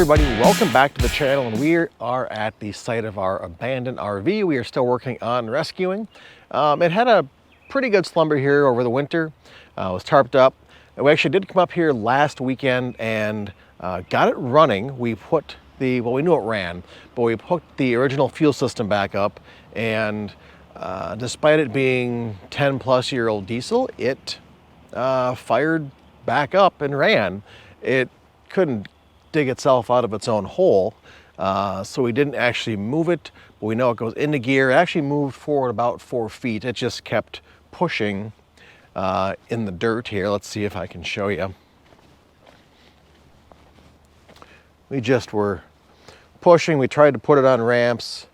everybody, welcome back to the channel, and we are at the site of our abandoned RV. We are still working on rescuing. It had a pretty good slumber here over the winter. It was tarped up. And we actually did come up here last weekend and got it running. We put the, well, we knew it ran, but we put the original fuel system back up, and despite it being 10-plus-year-old diesel, it fired back up and ran. It couldn't dig itself out of its own hole, so we didn't actually move it, but we know it goes into gear. It actually moved forward about 4 feet. It just kept pushing in the dirt here. Let's see if I can show you. We just were pushing. We tried to put it on ramps,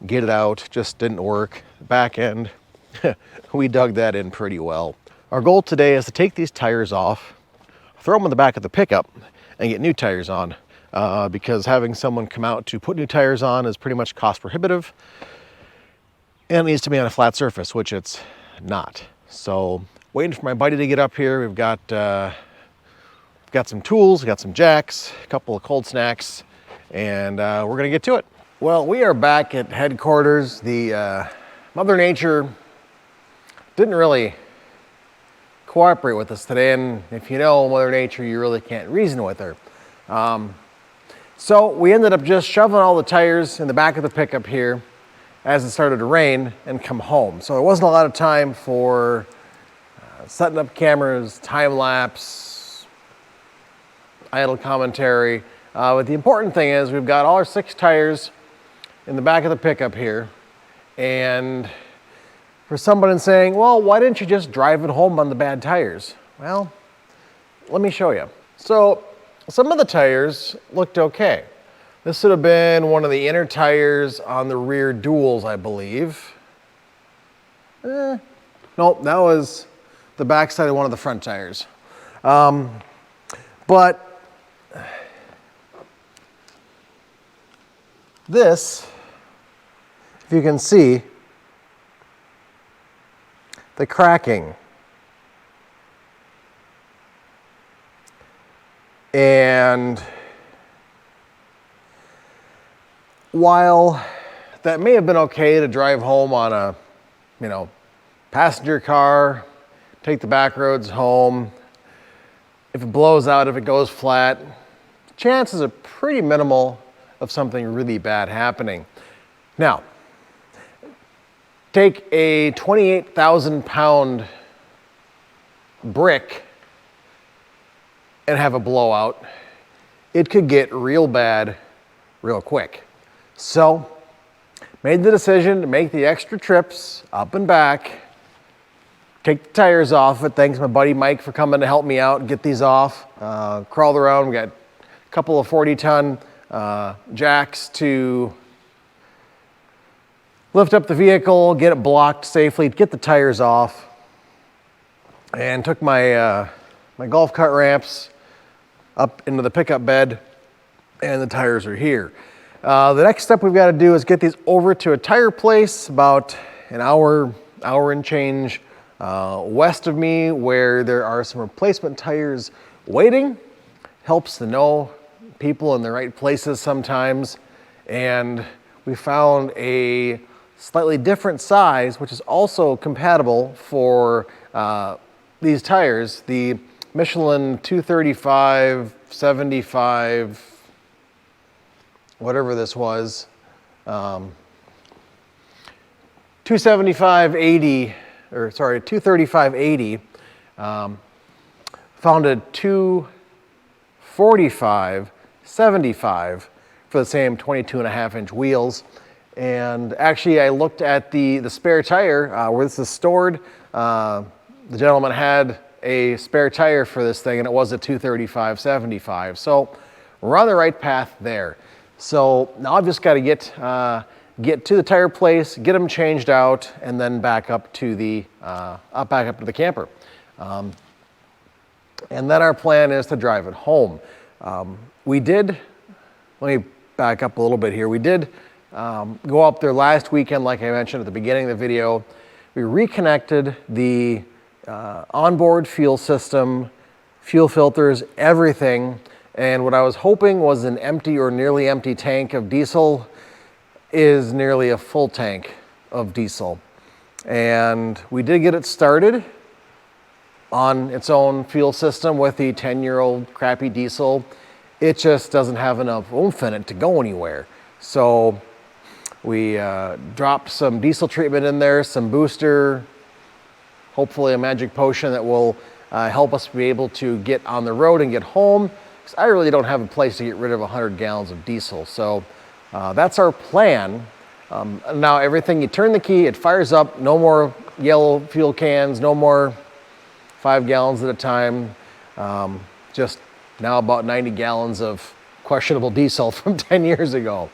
get it out, just didn't work. Back end, we dug that in pretty well. Our goal today is to take these tires off, throw them in the back of the pickup, and get new tires on, because having someone come out to put new tires on is pretty much cost prohibitive, and it needs to be on a flat surface, which it's not. So waiting for my buddy to get up here. We've got some tools, we've got some jacks, a couple of cold snacks, and we're gonna get to it. Well, we are back at headquarters. The Mother Nature didn't really cooperate with us today, and if you know Mother Nature, you really can't reason with her. So we ended up just shoving all the tires in the back of the pickup here as it started to rain and come home. So there wasn't a lot of time for setting up cameras, time lapse, idle commentary. But the important thing is we've got all our 6 tires in the back of the pickup here, and for someone saying, well, why didn't you just drive it home on the bad tires? Well, let me show you. So some of the tires looked okay. This would have been one of the inner tires on the rear duals, I believe. Nope, that was the back side of one of the front tires. But this, if you can see, the cracking. And while that may have been okay to drive home on a, passenger car, take the back roads home, if it blows out, if it goes flat, chances are pretty minimal of something really bad happening. Now, take a 28,000-pound brick and have a blowout. It could get real bad real quick. So, made the decision to make the extra trips up and back, take the tires off it. Thanks my buddy Mike for coming to help me out and get these off. Crawled around. We got a couple of 40-ton jacks to lift up the vehicle, get it blocked safely, get the tires off, and took my my golf cart ramps up into the pickup bed, and the tires are here. The next step we've got to do is get these over to a tire place about an hour and change west of me, where there are some replacement tires waiting. Helps to know people in the right places sometimes, and we found a slightly different size, which is also compatible for these tires, the Michelin 235, 75, whatever this was, 275, 80, or sorry, 235, 80, found a 245, 75 for the same 22.5-inch wheels. And actually, I looked at the spare tire where this is stored. The gentleman had a spare tire for this thing, and it was a 235, 75. So we're on the right path there. So now I've just got to get to the tire place, get them changed out, and then back up to the camper. And then our plan is to drive it home. Let me back up a little bit here. We did go up there last weekend, like I mentioned at the beginning of the video. We reconnected the onboard fuel system, fuel filters, everything, And what I was hoping was an empty or nearly empty tank of diesel is nearly a full tank of diesel. And we did get it started on its own fuel system with the 10-year-old crappy diesel. It just doesn't have enough oomph in it to go anywhere. So we dropped some diesel treatment in there, some booster, hopefully a magic potion that will help us be able to get on the road and get home. Because I really don't have a place to get rid of 100 gallons of diesel. So that's our plan. Now everything, you turn the key, it fires up, no more yellow fuel cans, no more 5 gallons at a time. Just now about 90 gallons of questionable diesel from 10 years ago.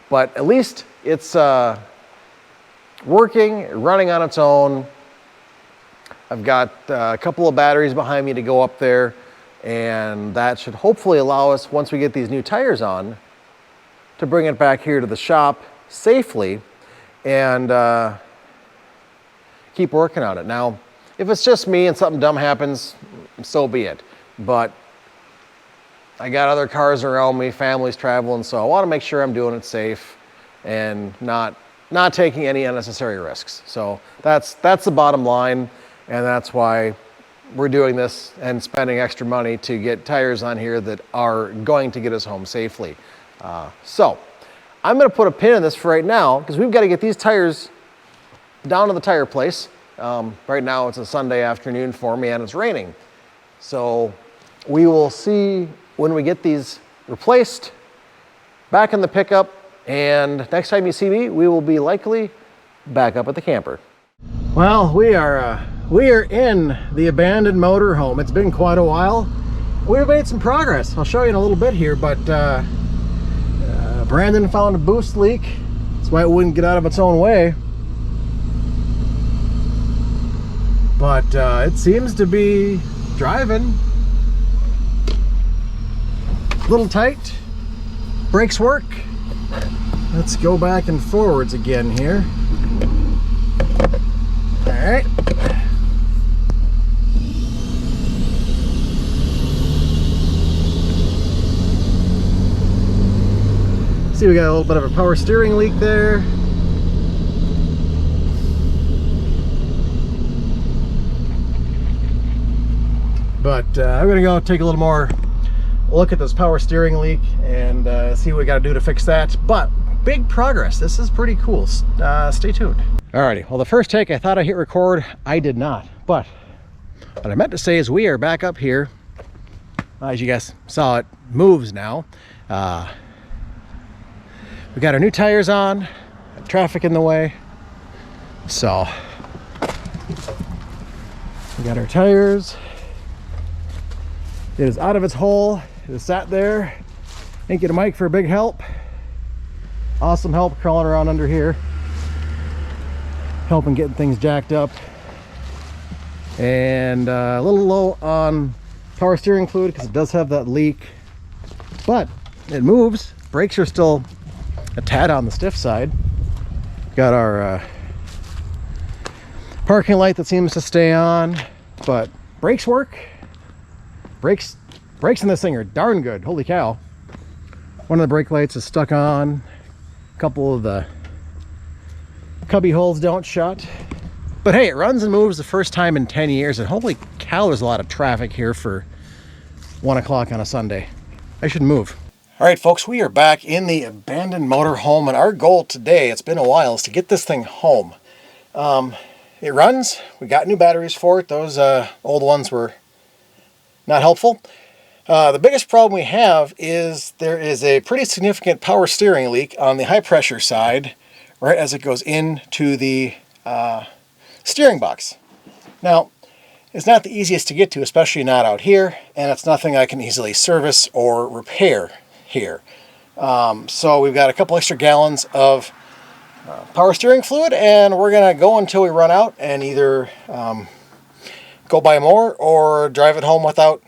But at least it's working, running on its own. I've got a couple of batteries behind me to go up there, and that should hopefully allow us, once we get these new tires on, to bring it back here to the shop safely and keep working on it. Now, if it's just me and something dumb happens, so be it. But I got other cars around me, families traveling, so I want to make sure I'm doing it safe and not taking any unnecessary risks. So that's the bottom line, and that's why we're doing this and spending extra money to get tires on here that are going to get us home safely. So I'm going to put a pin in this for right now because we've got to get these tires down to the tire place. Right now it's a Sunday afternoon for me and it's raining. So we will see when we get these replaced back in the pickup, and next time you see me, we will be likely back up at the camper. Well, we are in the abandoned motorhome. It's been quite a while. We've made some progress. I'll show you in a little bit here, but Brandon found a boost leak. That's why it wouldn't get out of its own way. But it seems to be driving. A little tight. Brakes work. Let's go back and forwards again here. All right. See, we got a little bit of a power steering leak there. But I'm gonna go take a little more look at this power steering leak and see what we got to do to fix that. But big progress. This is pretty cool. Stay tuned. Alrighty. Well, the first take I thought I hit record, I did not. But what I meant to say is we are back up here. As you guys saw, it moves now. We got our new tires on. Traffic in the way. So we got our tires. It is out of its hole. It is sat there. Thank you to Mike for a big help. Awesome help crawling around under here, helping getting things jacked up. And a little low on power steering fluid because it does have that leak, but it moves. Brakes are still a tad on the stiff side. Got our parking light that seems to stay on, but brakes work. Brakes in this thing are darn good. Holy cow. One of the brake lights is stuck on. A couple of the cubby holes don't shut. But hey, it runs and moves the first time in 10 years, and holy cow, there's a lot of traffic here for 1 o'clock on a Sunday. I should move. All right, folks, we are back in the abandoned motorhome, and our goal today, it's been a while, is to get this thing home. It runs. We got new batteries for it. Those old ones were not helpful. The biggest problem we have is there is a pretty significant power steering leak on the high pressure side, right as it goes into the steering box. Now, it's not the easiest to get to, especially not out here, and it's nothing I can easily service or repair here. So we've got a couple extra gallons of power steering fluid, and we're gonna go until we run out and either go buy more or drive it home without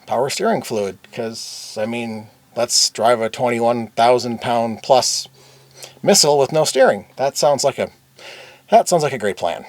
power steering fluid, because I mean, let's drive a 21,000 pound plus missile with no steering. That sounds like a great plan.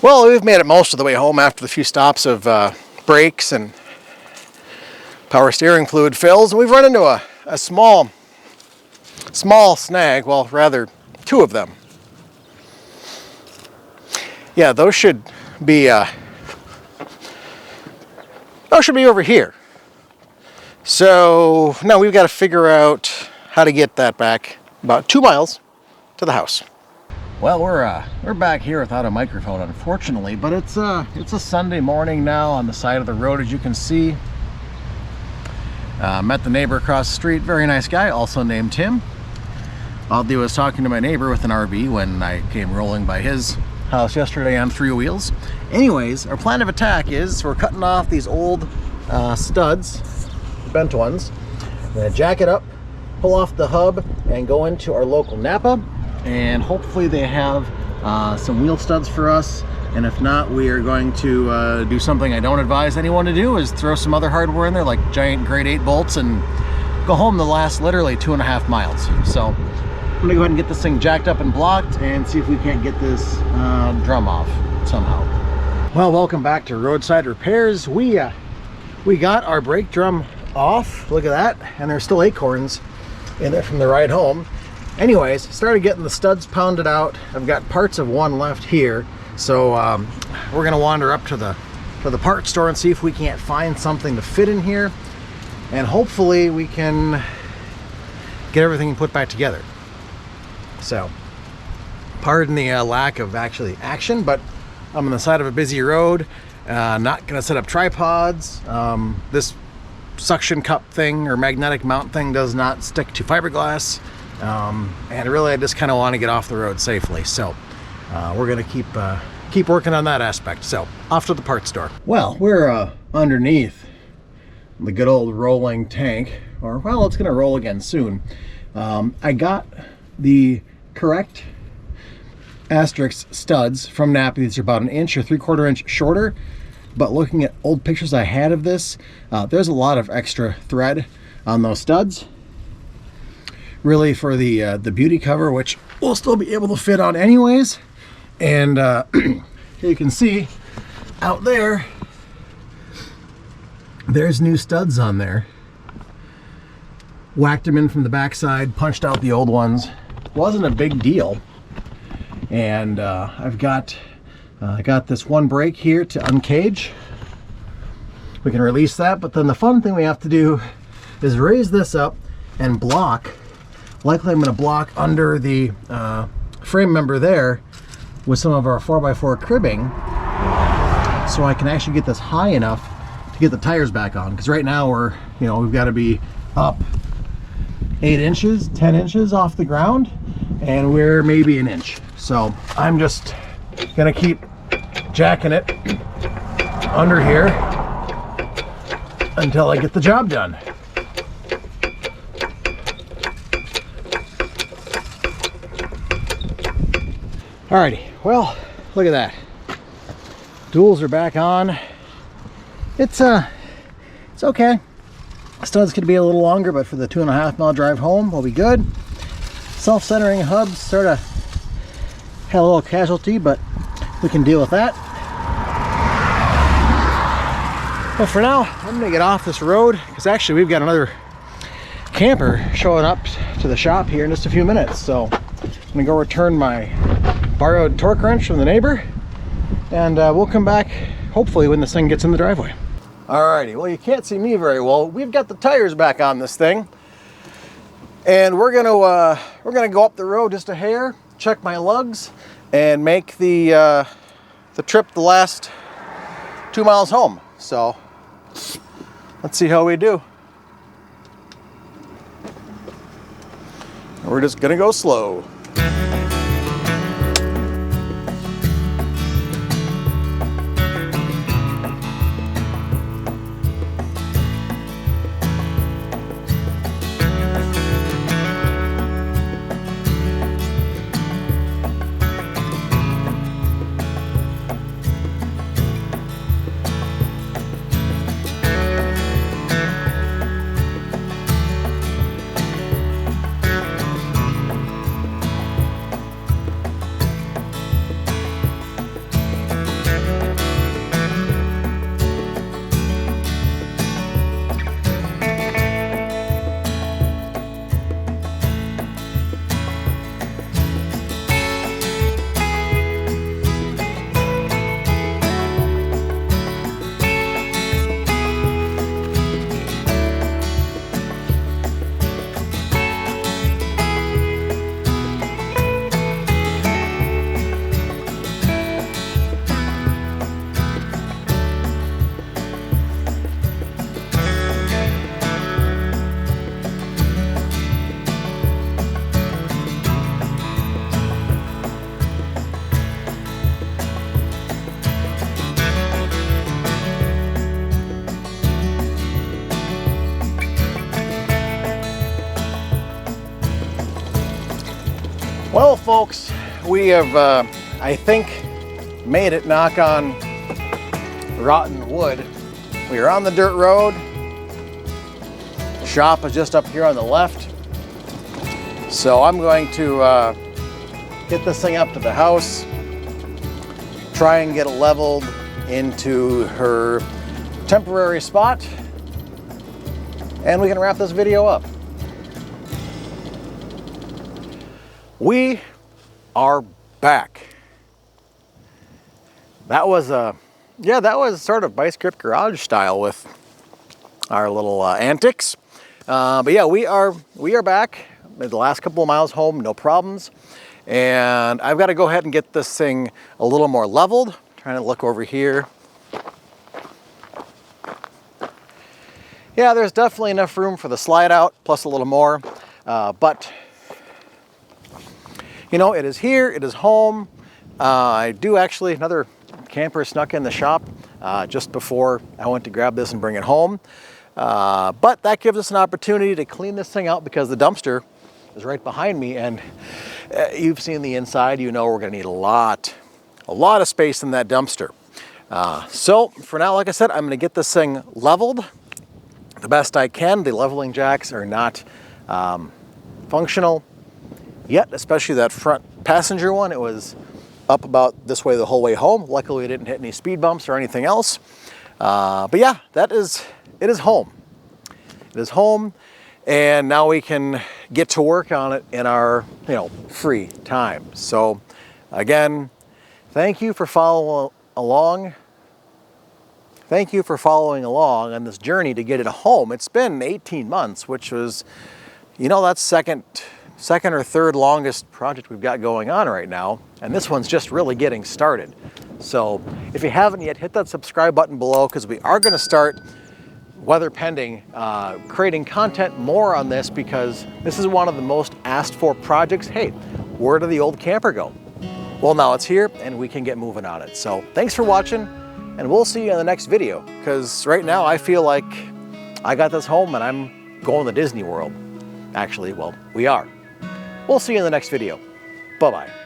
Well, we've made it most of the way home after the few stops of brakes and power steering fluid fills, and we've run into a small snag. Well, rather, two of them. Yeah, those should be over here. So now we've got to figure out how to get that back about 2 miles to the house. Well, we're back here without a microphone, unfortunately, but it's a Sunday morning now on the side of the road, as you can see. Met the neighbor across the street, very nice guy, also named Tim. All I did was talking to my neighbor with an RV when I came rolling by his house yesterday on 3 wheels. Anyways, our plan of attack is we're cutting off these old studs, bent ones. I'm gonna jack it up, pull off the hub, and go into our local Napa, and hopefully they have some wheel studs for us. And if not, we are going to do something I don't advise anyone to do, is throw some other hardware in there, like giant grade 8 bolts, and go home the last literally 2.5 miles. So I'm gonna go ahead and get this thing jacked up and blocked and see if we can't get this drum off somehow. Well, welcome back to Roadside Repairs. We got our brake drum off, look at that, and there's still acorns in there from the ride home. Anyways, started getting the studs pounded out. I've got parts of one left here, so we're gonna wander up to the parts store and see if we can't find something to fit in here, and hopefully we can get everything put back together. So pardon the lack of action, but I'm on the side of a busy road, not gonna set up tripods. This suction cup thing or magnetic mount thing does not stick to fiberglass. And really I just kind of want to get off the road safely, so we're gonna keep working on that aspect. So off to the parts store. Well, we're underneath the good old rolling tank, or well, it's gonna roll again soon. I got the correct asterisk studs from Napa. These are about 1 inch or 3/4 inch shorter, but looking at old pictures I had of this, there's a lot of extra thread on those studs, really for the beauty cover, which we'll still be able to fit on anyways. And you can see out there, there's new studs on there. Whacked them in from the backside, punched out the old ones. Wasn't a big deal. And I got this one brake here to uncage. We can release that, but then the fun thing we have to do is raise this up and block. Likely I'm going to block under the frame member there with some of our 4x4 cribbing, so I can actually get this high enough to get the tires back on. Because right now we've got to be up 8 inches, 10 inches off the ground, and we're maybe 1 inch. So I'm just gonna keep jacking it under here until I get the job done. Alrighty, well, look at that. Duals are back on. It's okay. Studs could be a little longer, but for the 2.5 mile drive home, we'll be good. Self-centering hubs sort of had a little casualty, but we can deal with that. But for now, I'm gonna get off this road, because actually we've got another camper showing up to the shop here in just a few minutes. So I'm gonna go return my borrowed torque wrench from the neighbor, and we'll come back hopefully when this thing gets in the driveway. Alrighty, well, you can't see me very well. We've got the tires back on this thing, and we're gonna go up the road just a hair, check my lugs, and make the trip the last 2 miles home. So let's see how we do. We're just gonna go slow. folks, we have, I think, made it, knock on rotten wood. We are on the dirt road. The shop is just up here on the left. So I'm going to get this thing up to the house, try and get it leveled into her temporary spot, and we can wrap this video up. We are back. That was that was sort of Vice Grip garage style with our little antics. But yeah, we are back. The last couple of miles home, no problems. And I've got to go ahead and get this thing a little more leveled. Trying to look over here. Yeah, there's definitely enough room for the slide out, plus a little more. But, you know, it is here, it is home. I do actually, another camper snuck in the shop just before I went to grab this and bring it home. But that gives us an opportunity to clean this thing out because the dumpster is right behind me, and you've seen the inside, you know we're gonna need a lot of space in that dumpster. So for now, like I said, I'm gonna get this thing leveled the best I can. The leveling jacks are not functional yet, especially that front passenger one. It was up about this way the whole way home. Luckily, we didn't hit any speed bumps or anything else. But yeah, it is home. It is home, and now we can get to work on it in our, you know, free time. So again, thank you for following along. Thank you for following along on this journey to get it home. It's been 18 months, which was, you know, that's second or third longest project we've got going on right now. And this one's just really getting started. So if you haven't yet, hit that subscribe button below, because we are going to start, weather pending, creating content more on this, because this is one of the most asked for projects. Hey, where did the old camper go? Well, now it's here and we can get moving on it. So thanks for watching, and we'll see you in the next video, because right now I feel like I got this home and I'm going to Disney World. Actually, well, we are. We'll see you in the next video. Bye-bye.